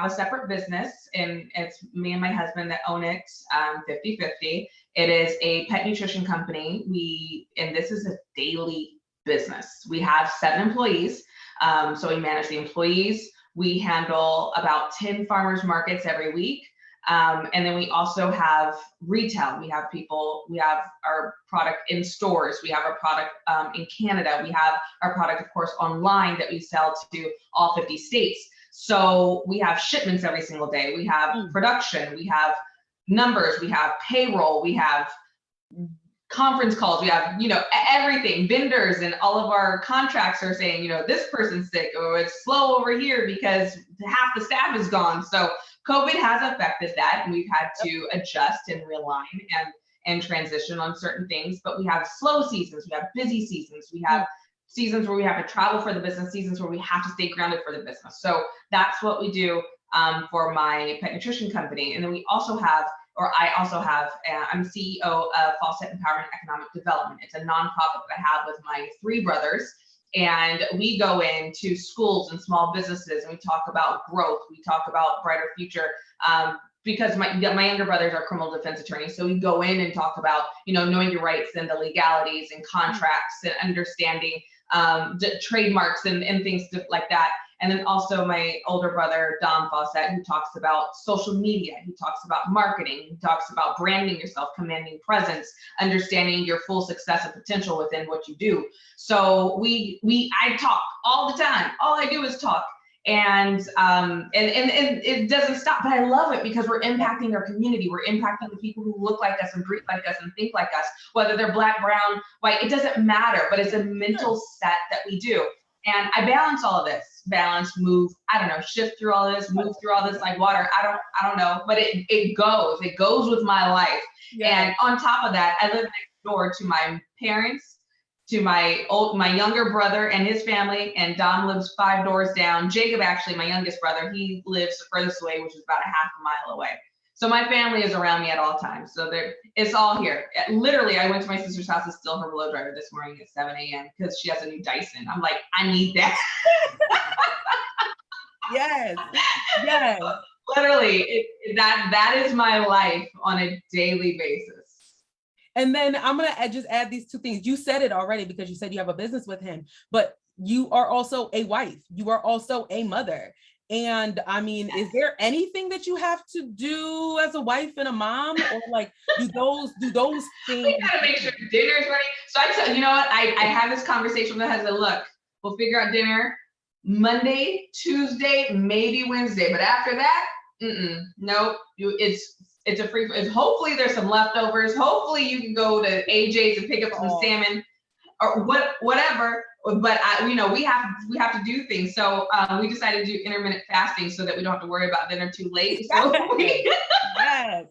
a separate business, and it's me and my husband that own it 50-50. It is a pet nutrition company. And this is a daily business. We have 7 employees. So we manage the employees. We handle about 10 farmers markets every week. And then we also have retail. We have our product in stores. We have our product in Canada. We have our product, of course, online that we sell to all 50 states. So we have shipments every single day. We have production. We have numbers. We have payroll. We have conference calls. We have, everything, vendors, and all of our contracts are saying, this person's sick, or it's slow over here because half the staff is gone. So COVID has affected that, and we've had to adjust and realign and transition on certain things. But we have slow seasons, we have busy seasons, we have seasons where we have to travel for the business, seasons where we have to stay grounded for the business. So that's what we do for my pet nutrition company. And then we also have, I'm CEO of Fawcett Empowerment Economic Development. It's a nonprofit that I have with my 3 brothers. And we go into schools and small businesses, and we talk about growth. We talk about brighter future, because my younger brothers are criminal defense attorneys. So we go in and talk about, knowing your rights and the legalities and contracts and understanding the trademarks and things like that. And then also my older brother, Dom Fawcett, who talks about social media. He talks about marketing. He talks about branding yourself, commanding presence, understanding your full success and potential within what you do. So I talk all the time. All I do is talk. And it doesn't stop, but I love it because we're impacting our community. We're impacting the people who look like us and breathe like us and think like us, whether they're Black, brown, white, it doesn't matter, but it's a mental set that we do. And I balance all of this, move, I don't know, shift through all this, move through all this like water. I don't know, but it goes with my life. Yeah. And on top of that, I live next door to my parents, to my younger brother and his family, and Dom lives 5 doors down. Jacob, actually, my youngest brother, he lives the furthest away, which is about a half a mile away. So my family is around me at all times. So it's all here. Literally, I went to my sister's house to steal her blow dryer this morning at 7 a.m. because she has a new Dyson. I'm like, I need that. Yes, yes. Literally, that is my life on a daily basis. And then I'm going to just add these 2 things. You said it already because you said you have a business with him, but you are also a wife. You are also a mother. And I mean, is there anything that you have to do as a wife and a mom, or like do those things? We gotta make sure dinner is ready. So I said, you know what? I have this conversation with my husband. Look, we'll figure out dinner Monday, Tuesday, maybe Wednesday, but after that, nope. It's a free. Hopefully there's some leftovers. Hopefully you can go to AJ's and pick up some salmon, or whatever. But we have to do things. So we decided to do intermittent fasting so that we don't have to worry about dinner too late. So yes.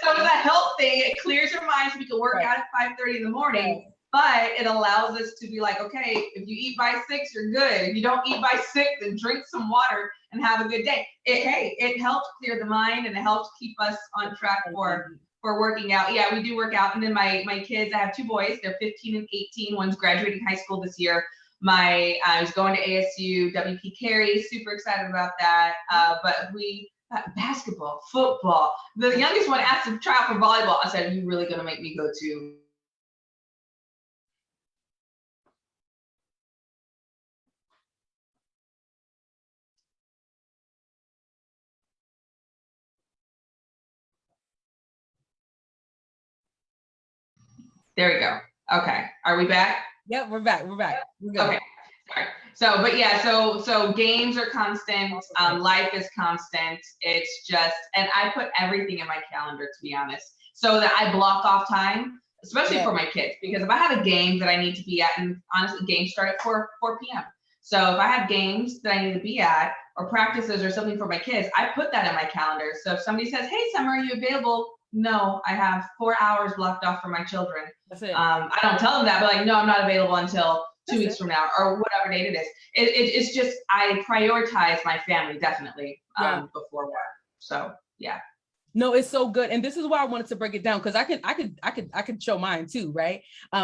So it's a health thing. It clears your mind so we can work out at 5:30 in the morning. Yes. But it allows us to be like, okay, if you eat by 6, you're good. If you don't eat by 6, then drink some water and have a good day. It helps clear the mind, and it helps keep us on track for working out. Yeah, we do work out. And then my kids, I have 2 boys. They're 15 and 18. One's graduating high school this year. I was going to ASU, WP Carey, super excited about that. But basketball, football. The youngest one asked to try out for volleyball. I said, are you really going to make me go to? There we go. Okay. Are we back? Yep, we're back. We're good. Okay. Sorry. So, but yeah, so games are constant. Life is constant. It's just, and I put everything in my calendar, to be honest, so that I block off time, especially for my kids, because if I have a game that I need to be at, and honestly, games start at 4 p.m. So if I have games that I need to be at, or practices or something for my kids, I put that in my calendar. So if somebody says, hey, Summer, are you available? No, I have 4 hours blocked off for my children. That's it. I don't tell them that, but like, no, I'm not available until 2 weeks from now, or whatever date it is. It's just, I prioritize my family definitely before work. So yeah. No, it's so good. And this is why I wanted to break it down, because I could show mine too, right?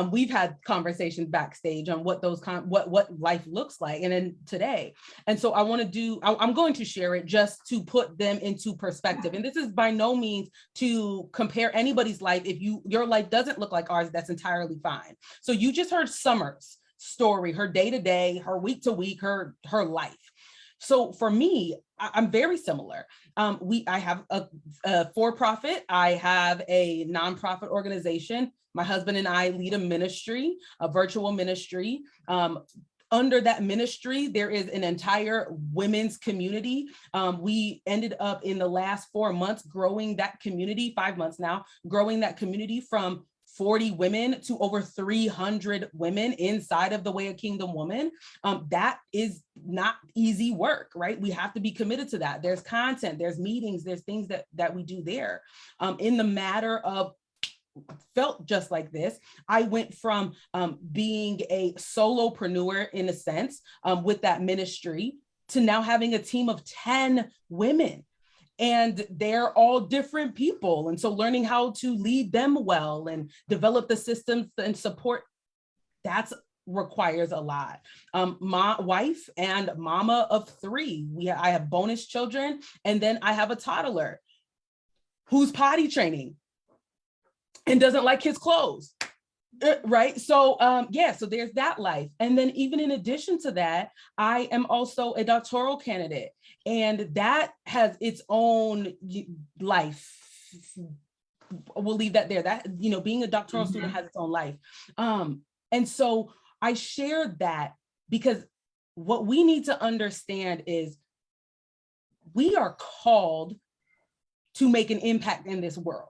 We've had conversations backstage on what what life looks like, and then today. And so I'm going to share it just to put them into perspective. And this is by no means to compare anybody's life. If your life doesn't look like ours, that's entirely fine. So you just heard Summer's story, her day to day, her week to week, her life. So for me, I'm very similar. I have a for-profit. I have a nonprofit organization. My husband and I lead a ministry, a virtual ministry. Under that ministry, there is an entire women's community. We ended up in the last 4 months growing that community, 5 months now, growing that community from 40 women to over 300 women inside of the Way of Kingdom Woman. That is not easy work, right? We have to be committed to that. There's content, there's meetings, there's things that we do there. In the matter of felt just like this, I went from being a solopreneur in a sense with that ministry to now having a team of 10 women. And they're all different people. And so learning how to lead them well and develop the systems and support, that requires a lot. My wife and mama of 3, I have bonus children, and then I have a toddler who's potty training and doesn't like his clothes. Right. So, so there's that life. And then even in addition to that, I am also a doctoral candidate, and that has its own life. We'll leave that there. That, being a doctoral student has its own life. And so I shared that because what we need to understand is we are called to make an impact in this world.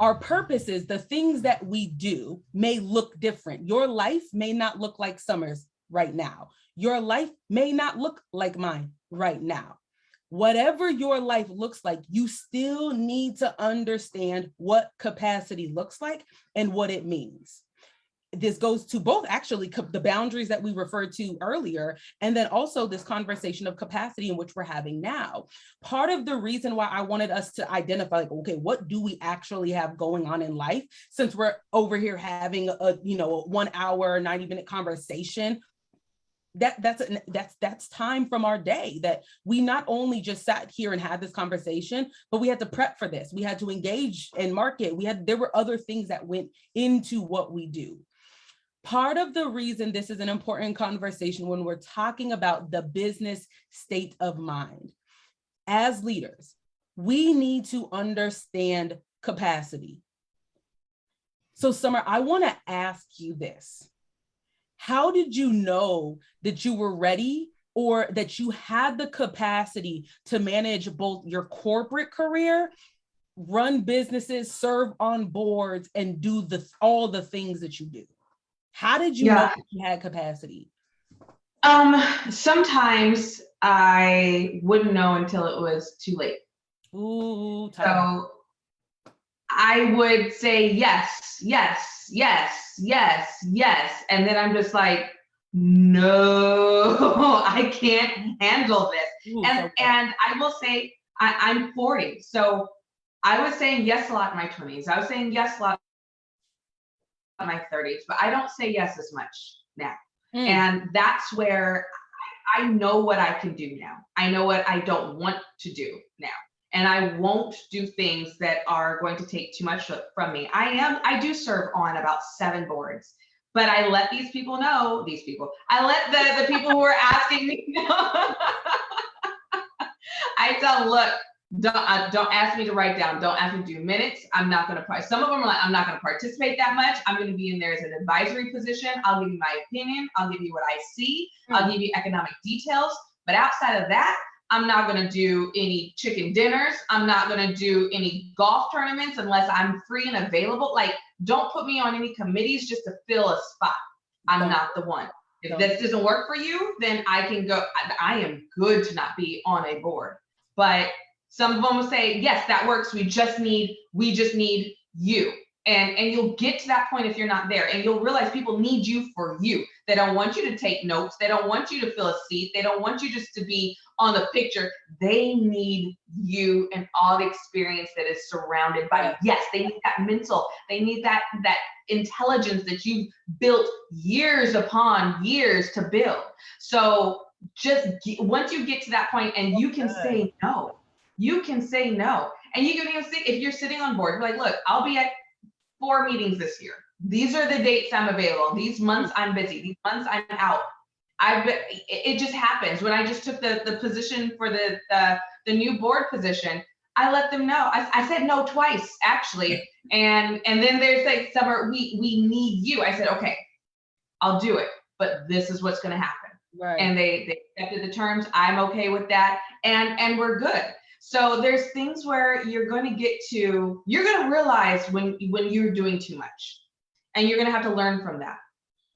Our purposes, the things that we do, may look different. Your life may not look like Summer's right now. Your life may not look like mine right now. Whatever your life looks like, you still need to understand what capacity looks like and what it means. This goes to both actually the boundaries that we referred to earlier, and then also this conversation of capacity in which we're having now. Part of the reason why I wanted us to identify, like, okay, what do we actually have going on in life, since we're over here having a 1 hour, 90-minute conversation, that's time from our day that we not only just sat here and had this conversation, but we had to prep for this. We had to engage and market. There were other things that went into what we do. Part of the reason this is an important conversation when we're talking about the business state of mind, as leaders, we need to understand capacity. So Summer, I want to ask you this. How did you know that you were ready, or that you had the capacity to manage both your corporate career, run businesses, serve on boards, and do all the things that you do? How did you know that you had capacity? Sometimes I wouldn't know until it was too late. Ooh, so I would say yes, yes, yes, yes, yes. And then I'm just like, no, I can't handle this. Ooh, and I will say, I'm 40. So I was saying yes a lot in my 20s. I was saying yes a lot in my 30s, but I don't say yes as much now. And that's where I know what I can do now. I know what I don't want to do now. And I won't do things that are going to take too much from me. I do serve on about 7 boards, but I let these people know, I let the people who are asking me know. I tell them, look, don't ask me to write down. Don't ask me to do minutes. I'm not going to. Some of them are like, I'm not going to participate that much. I'm going to be in there as an advisory position. I'll give you my opinion. I'll give you what I see. I'll give you economic details. But outside of that, I'm not going to do any chicken dinners. I'm not going to do any golf tournaments unless I'm free and available. Like, don't put me on any committees just to fill a spot. I'm not the one. If this doesn't work for you, then I can go. I am good to not be on a board. But some of them will say, yes, that works. We just need you. And you'll get to that point if you're not there, and you'll realize people need you for you. They don't want you to take notes. They don't want you to fill a seat. They don't want you just to be on the picture. They need you and all the experience that is surrounded by, yes, they need that mental, they need that intelligence that you've built years upon years to build. So just once you get to that point and you can say no, you can say no. And you can even say, if you're sitting on board, you're like, look, I'll be at 4 meetings this year. These are the dates I'm available. These months I'm busy. These months I'm out. It just happens. When I just took the position for the new board position, I let them know. I said no twice, actually. And then they're like, Summer, we need you. I said, okay, I'll do it, but this is what's going to happen. Right. And they accepted the terms. I'm okay with that. And we're good. So there's things where you're going to realize when you're doing too much, and you're going to have to learn from that.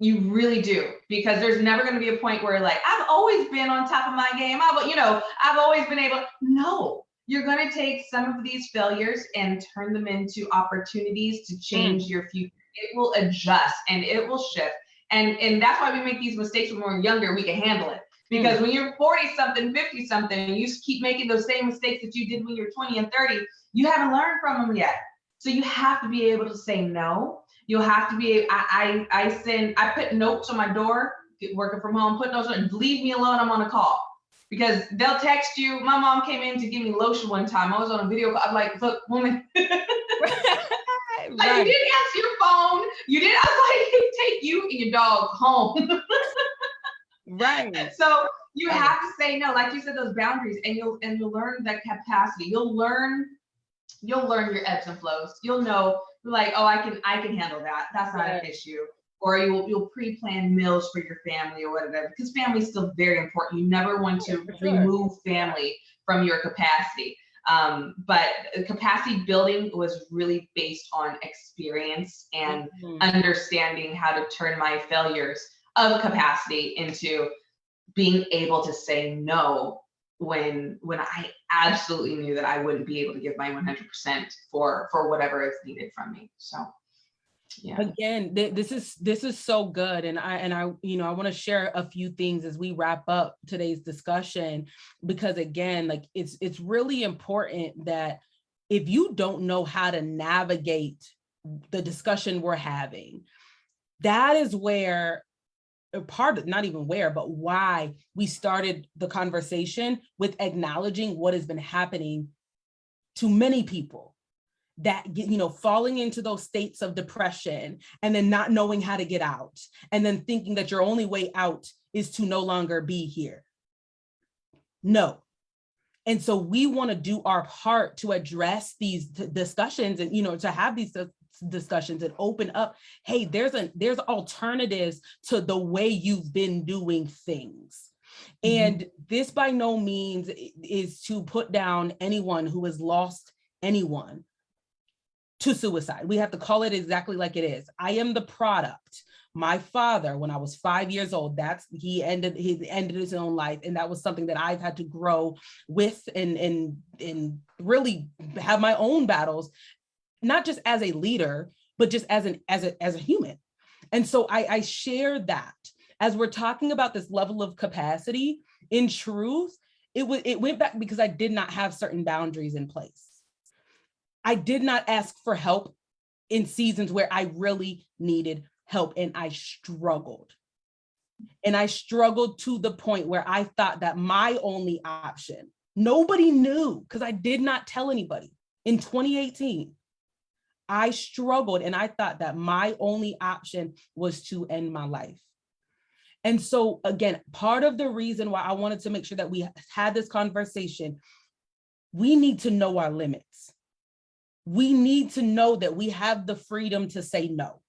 You really do, because there's never going to be a point where like, I've always been on top of my game. I've always been able. No, you're going to take some of these failures and turn them into opportunities to change your future. It will adjust and it will shift. And that's why we make these mistakes when we're younger. We can handle it. Because when you're 40 something, 50 something, and you keep making those same mistakes that you did when you were 20 and 30, you haven't learned from them yet. So you have to be able to say no. You'll have to be, I put notes on my door, working from home, put notes on, leave me alone, I'm on a call. Because they'll text you. My mom came in to give me lotion one time. I was on a video call. I'm like, look, woman. Like you didn't answer your phone. You didn't. I was like, take you and your dog home. Right. So you have to say no, like you said, those boundaries, and you'll learn that capacity. You'll learn your ebbs and flows. You'll know, like, oh, I can handle that. That's not an issue. Or you'll pre-plan meals for your family or whatever, because family is still very important. You never want to remove family from your capacity. But capacity building was really based on experience and understanding how to turn my failures of capacity into being able to say no when I absolutely knew that I wouldn't be able to give my 100% for whatever is needed from me. So yeah. Again, this is so good. And I want to share a few things as we wrap up today's discussion, because again, like it's really important that if you don't know how to navigate the discussion we're having, that is where not even where, but why we started the conversation with acknowledging what has been happening to many people, that, falling into those states of depression and then not knowing how to get out, and then thinking that your only way out is to no longer be here. No. And so we want to do our part to address these discussions and, to have these discussions and open up, hey, there's alternatives to the way you've been doing things. And this by no means is to put down anyone who has lost anyone to suicide. We have to call it exactly like it is. I am the product. My father, when I was 5 years old, he ended his own life. And that was something that I've had to grow with and really have my own battles, not just as a leader, but just as a human. And so I share that as we're talking about this level of capacity. In truth, it went back because I did not have certain boundaries in place. I did not ask for help in seasons where I really needed help, and I struggled. And I struggled to the point where I thought that my only option, nobody knew because I did not tell anybody. In 2018, I struggled and I thought that my only option was to end my life. And so again, part of the reason why I wanted to make sure that we had this conversation, we need to know our limits. We need to know that we have the freedom to say no.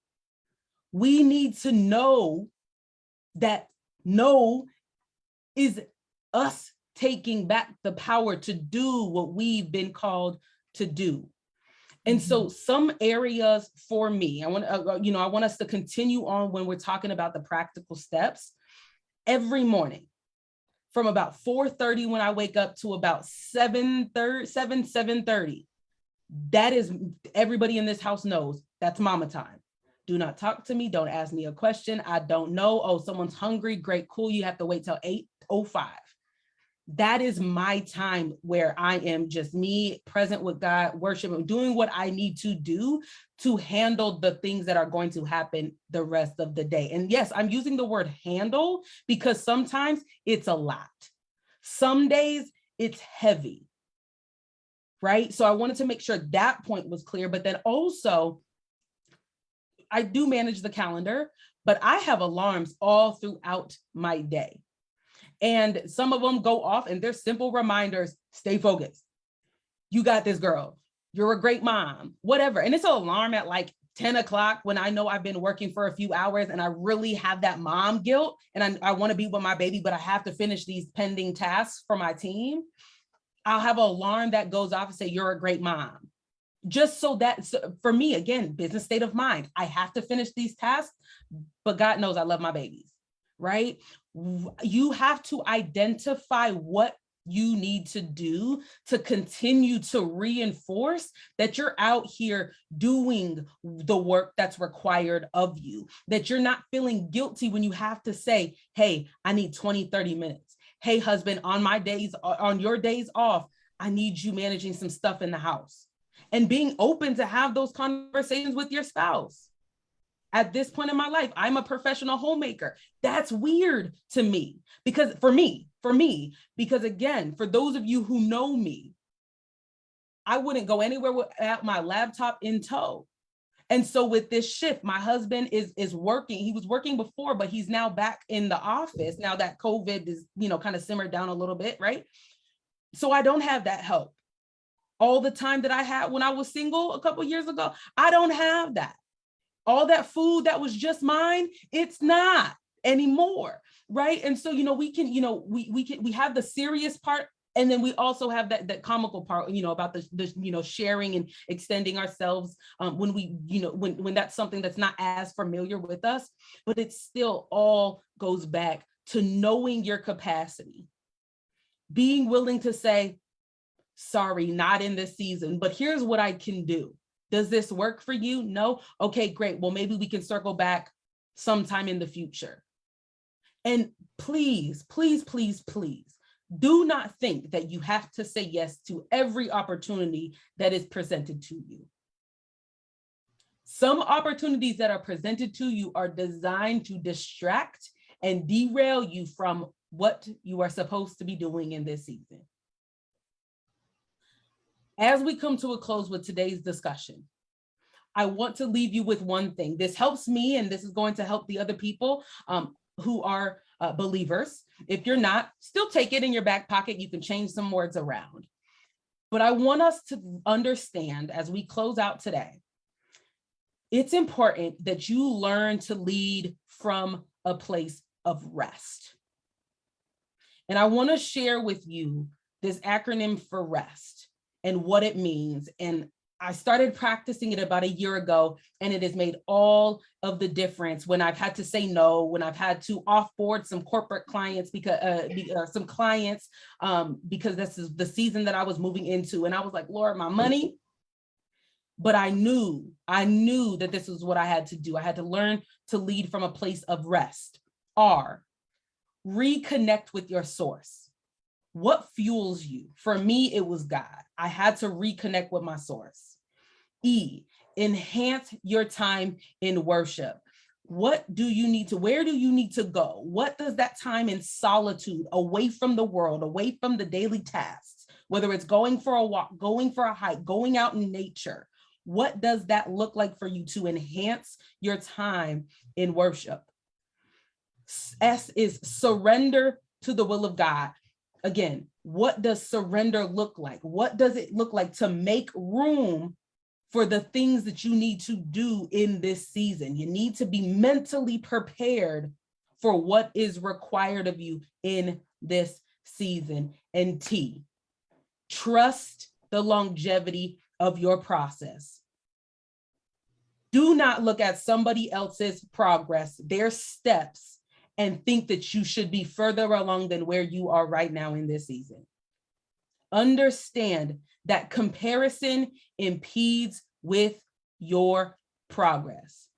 We need to know that no is us taking back the power to do what we've been called to do. And so some areas for me, I want us to continue on when we're talking about the practical steps. Every morning from about 4:30 when I wake up to about 7:30, that is, everybody in this house knows that's mama time. Do not talk to me. Don't ask me a question. I don't know. Oh, someone's hungry. Great, cool. You have to wait till 8:05. That is my time where I am just me, present with God, worshiping, doing what I need to do to handle the things that are going to happen the rest of the day. And yes, I'm using the word handle because sometimes it's a lot. Some days it's heavy, right? So I wanted to make sure that point was clear, but then also I do manage the calendar, but I have alarms all throughout my day. And some of them go off and they're simple reminders, stay focused. You got this, girl. You're a great mom, whatever. And it's an alarm at like 10 o'clock when I know I've been working for a few hours and I really have that mom guilt and I want to be with my baby, but I have to finish these pending tasks for my team. I'll have an alarm that goes off and say, you're a great mom. Just so that, for me, again, business state of mind, I have to finish these tasks, but God knows I love my babies, right? You have to identify what you need to do to continue to reinforce that you're out here doing the work that's required of you, that you're not feeling guilty when you have to say, hey, I need 20, 30 minutes. Hey, husband, on your days off, I need you managing some stuff in the house. And being open to have those conversations with your spouse. At this point in my life, I'm a professional homemaker. That's weird to me because because again, for those of you who know me, I wouldn't go anywhere without my laptop in tow. And so with this shift, my husband is working. He was working before, but he's now back in the office now that COVID is, kind of simmered down a little bit, right? So I don't have that help. All the time that I had when I was single a couple of years ago, I don't have that. All that food that was just mine, it's not anymore, right? And so, we can, we have the serious part, and then we also have that comical part, about the sharing and extending ourselves when we, when that's something that's not as familiar with us, but it still all goes back to knowing your capacity, being willing to say, sorry, not in this season, but here's what I can do. Does this work for you? No? Okay, great. Well, maybe we can circle back sometime in the future. And please, please, please, please, do not think that you have to say yes to every opportunity that is presented to you. Some opportunities that are presented to you are designed to distract and derail you from what you are supposed to be doing in this season. As we come to a close with today's discussion, I want to leave you with one thing. This helps me, and this is going to help the other people who are believers. If you're not, still take it in your back pocket. You can change some words around. But I want us to understand as we close out today, it's important that you learn to lead from a place of rest. And I want to share with you this acronym for REST and what it means. And I started practicing it about a year ago, and it has made all of the difference when I've had to say no, when I've had to offboard some corporate clients because because this is the season that I was moving into. And I was like, Lord, my money. But I knew that this was what I had to do. I had to learn to lead from a place of rest. R, reconnect with your source. What fuels you? For me, it was God. I had to reconnect with my source. E, enhance your time in worship. Where do you need to go? What does that time in solitude, away from the world, away from the daily tasks, whether it's going for a walk, going for a hike, going out in nature, what does that look like for you to enhance your time in worship? S is surrender to the will of God. Again, what does surrender look like? What does it look like to make room for the things that you need to do in this season? You need to be mentally prepared for what is required of you in this season. And T, trust the longevity of your process. Do not look at somebody else's progress, their steps, and think that you should be further along than where you are right now in this season. Understand that comparison impedes with your progress.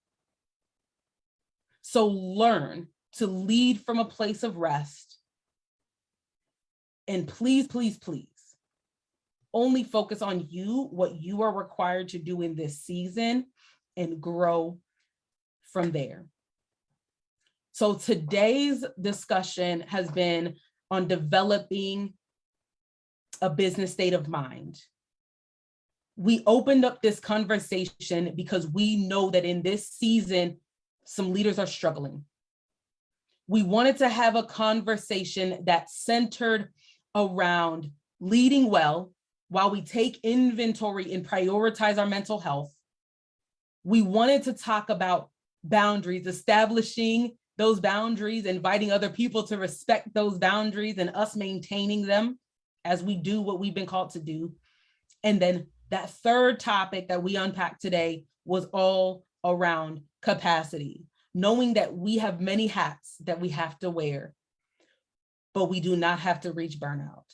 So learn to lead from a place of rest. And please, please, please, only focus on you, what you are required to do in this season, and grow from there. So today's discussion has been on developing a business state of mind. We opened up this conversation because we know that in this season, some leaders are struggling. We wanted to have a conversation that centered around leading well while we take inventory and prioritize our mental health. We wanted to talk about boundaries, establishing those boundaries, inviting other people to respect those boundaries and us maintaining them as we do what we've been called to do. And then that third topic that we unpacked today was all around capacity, knowing that we have many hats that we have to wear, but we do not have to reach burnout.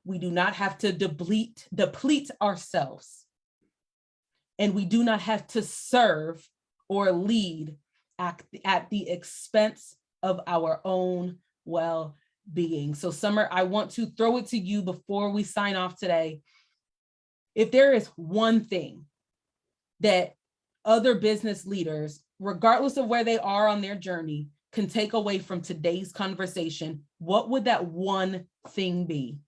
We do not have to deplete ourselves. And we do not have to serve or lead at the expense of our own well-being. So Summer, I want to throw it to you before we sign off today. If there is one thing that other business leaders, regardless of where they are on their journey, can take away from today's conversation, what would that one thing be?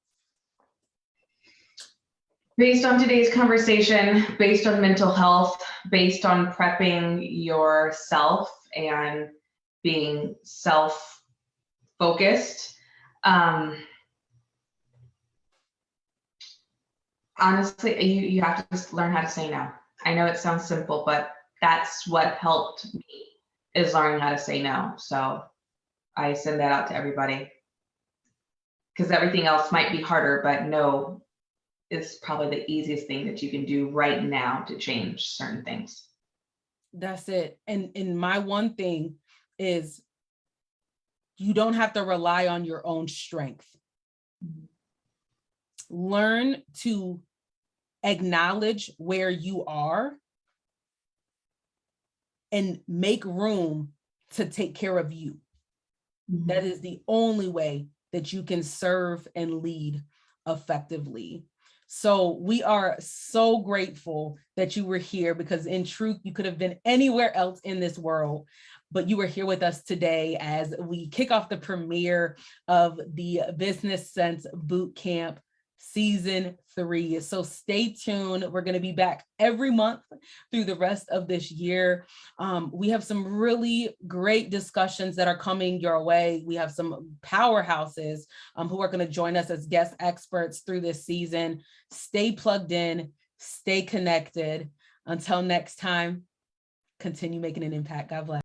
Based on today's conversation, based on mental health, based on prepping yourself and being self-focused, honestly, you have to just learn how to say no. I know it sounds simple, but that's what helped me, is learning how to say no. So I send that out to everybody, because everything else might be harder, but no is probably the easiest thing that you can do right now to change certain things. That's it. And my one thing is, you don't have to rely on your own strength. Learn to acknowledge where you are and make room to take care of you. Mm-hmm. That is the only way that you can serve and lead effectively. So we are so grateful that you were here, because in truth, you could have been anywhere else in this world, but you were here with us today as we kick off the premiere of the Business Sense Bootcamp Season 3. So stay tuned. We're going to be back every month through the rest of this year. We have some really great discussions that are coming your way. We have some powerhouses who are going to join us as guest experts through this season. Stay plugged in, stay connected. Until next time, continue making an impact. God bless.